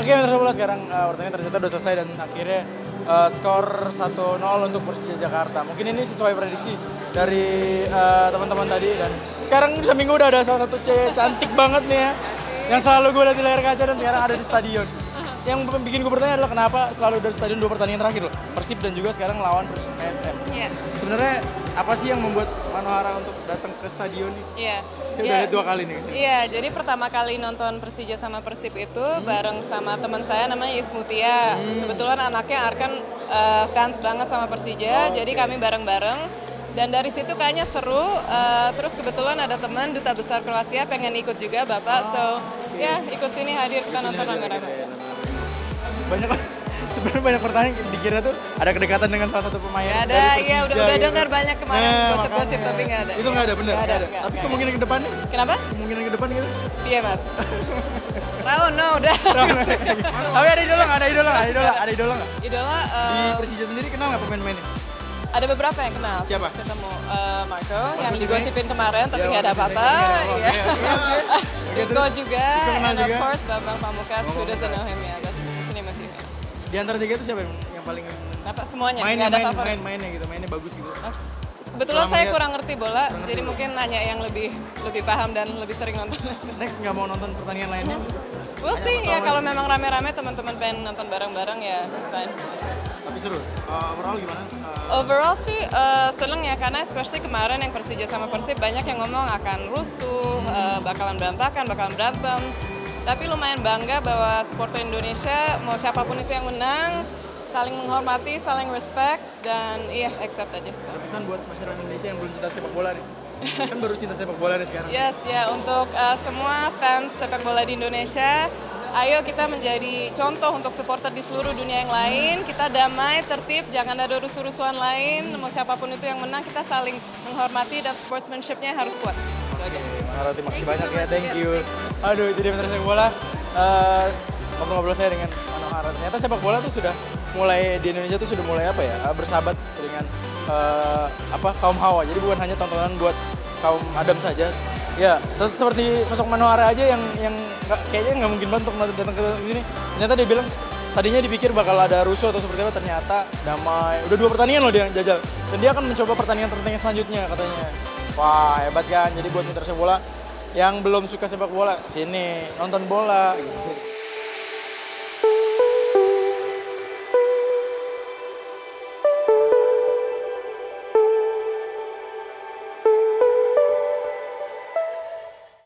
Oke, Mitra Bola sekarang pertandingan ternyata udah selesai dan akhirnya skor 1-0 untuk Persija Jakarta. Mungkin ini sesuai prediksi dari teman-teman tadi dan sekarang di samping gue udah ada salah satu cewek cantik banget nih ya yang selalu gue lihat di layar kaca dan sekarang ada di stadion. Yang bikin gue bertanya adalah kenapa selalu dari stadion 2 pertandingan terakhir loh, Persib dan juga sekarang lawan PSM. Iya. Sebenarnya apa sih yang membuat Manohara untuk datang ke stadion nih? Iya. Saya udah lihat 2 kali nih kesini. Iya, jadi pertama kali nonton Persija sama Persib itu bareng sama teman saya namanya Ismutia. Kebetulan anaknya Arkan fans banget sama Persija, jadi kami bareng-bareng. Dan dari situ kayaknya seru, terus kebetulan ada teman Duta Besar Kroasia pengen ikut juga Bapak, ya ikut sini hadir kita nonton rame-rame. Banyak sebenarnya banyak pertanyaan dikira tuh ada kedekatan dengan salah satu pemain Gak dari ada, Persija iya udah gitu. dengar banyak kemarin gosip-gosip Makanya. tapi nggak ada. Itu nggak ada, bener? Nggak ada, Nggak nggak Tapi ada. kemungkinan ke depan nih? Kenapa? Kemungkinan ke depan gitu? Iya mas. No udah. Tapi ada idola nggak? Ada idola nggak? Idola Di Persija sendiri kenal nggak pemain-pemainnya? ada beberapa yang kenal. Siapa? Ketemu Marco yang Marco digosipin kemarin tapi Ya, nggak ada Marco apa-apa. Sintayong, Iya. oke. Rico juga, Rico kenal and of juga. course Bambang Pamungkas, who doesn't know Pamungkas. him ya, that's his name of him. Di antara tiga itu siapa yang paling Apa semuanya? Nggak ada favorit. mainnya gitu, mainnya bagus gitu. Kebetulan Selama saya lihat- kurang ngerti bola, kurang jadi ngerti mungkin nanya yang lebih paham dan lebih sering nonton. Next nggak mau nonton pertandingan lainnya? We'll see ya kalau memang rame-rame teman-teman pengen nonton bareng-bareng ya, it's fine. Tapi seru. Overall gimana? Overall sih seneng ya karena especially kemarin yang Persija sama Persib banyak yang ngomong akan rusuh, bakalan berantakan, bakalan berantem. Tapi lumayan bangga bahwa supporter Indonesia mau siapapun itu yang menang, saling menghormati, saling respect dan iya accept aja. So. Pesan buat masyarakat Indonesia yang belum cinta sepak bola nih. Kan baru cinta sepak bola nih sekarang. Yes ya untuk semua fans sepak bola di Indonesia, ayo kita menjadi contoh untuk supporter di seluruh dunia yang lain. Kita damai, tertib, jangan ada rusuh-rusuhan lain. Mau siapapun itu yang menang, kita saling menghormati dan sportsmanship-nya harus kuat. Oke, Manohara terima kasih banyak ya, thank you. Aduh, itu dia Mitra Sepak Bola. Ngobrol-ngobrol saya dengan Manohara. Ternyata sepak bola tuh sudah mulai di Indonesia tuh sudah mulai apa ya, bersahabat dengan kaum hawa. Jadi bukan hanya tontonan buat kaum Adam saja. Ya, seperti sosok Manohara aja yang kayaknya nggak mungkin banget untuk datang ke sini. Ternyata dia bilang tadinya dipikir bakal ada rusuh atau seperti apa, ternyata damai. Udah 2 pertandingan loh dia jajal. Dan dia akan mencoba pertandingan selanjutnya katanya. Wah, hebat kan. Jadi buat Mitra Sepak Bola yang belum suka sepak bola, sini nonton bola gitu.